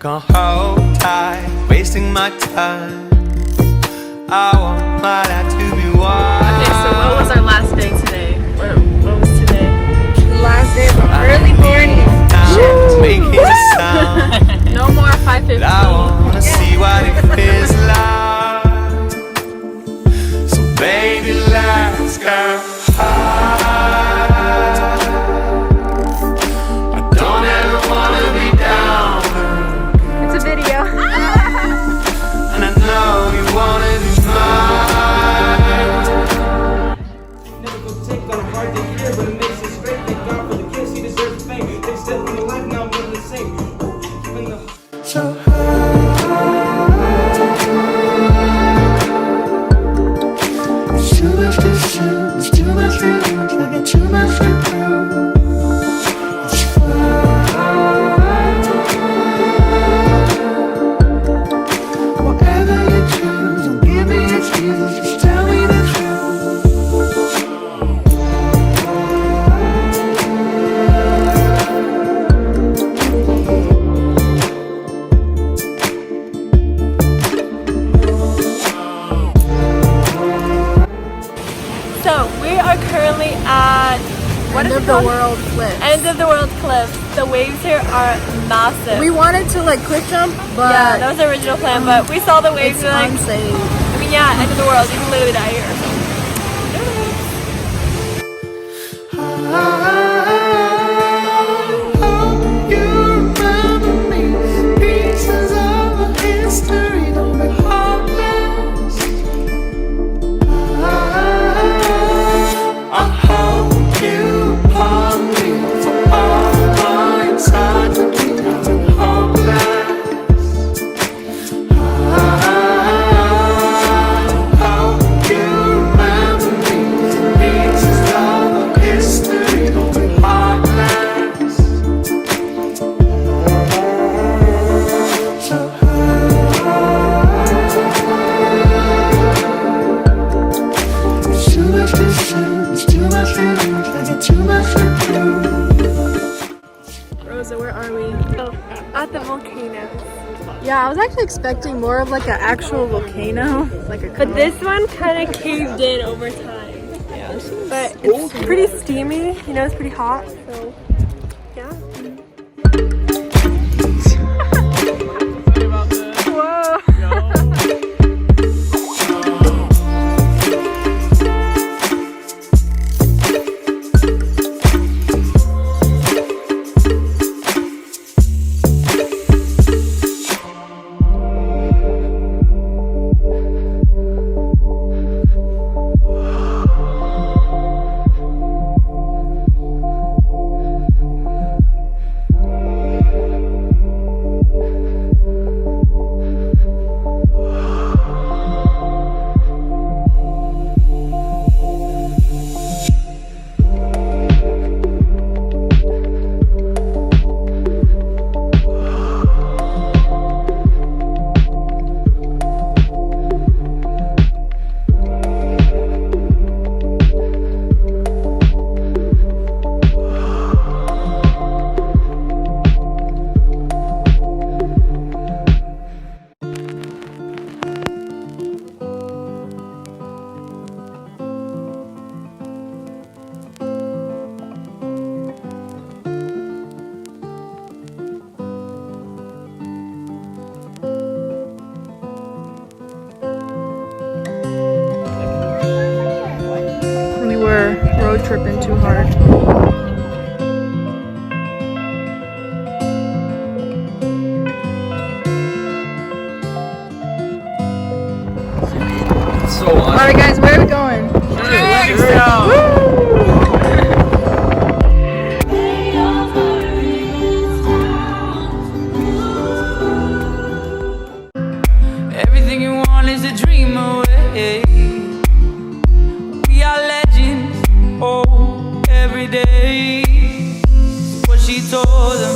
Gonna hold tight, wasting my time. I want my life to be wild. Okay, so what was our last day today? What was today? Last day of the early morning. Making a sound. No more 5:15. I wanna see what it feels like. So baby, let's go high. I don't ever wanna be down. It's a video. And I know you wanna be mine. Never go take on a hard day here, but it makes it straight. Thank God for the kids, he deserves fame. They stepped in the life, now I'm living the same. Keeping the So high. It's too much to see, it's too much to lose, I got too much to prove. It's fine. Whatever you choose, don't give me excuses, just tell me the truth. So we are currently at what is End it of the called? world cliff. End of the world cliff. The waves here are massive. We wanted to like cliff jump, but yeah, that was the original plan, but we saw the waves. it's We're like, unsafe. I mean, yeah, end of the world. You can literally die here. Rosa, where are we? Oh, at the volcano. Yeah, I was actually expecting more of like an actual volcano, like a. But this one kind of caved in over time. Yeah, but it's pretty steamy. You know, it's pretty hot. So, yeah. Whoa. Road tripping too hard. Alright guys, where are we going? Everything you want is a dream away. We are legends, oh, every day. What she told them.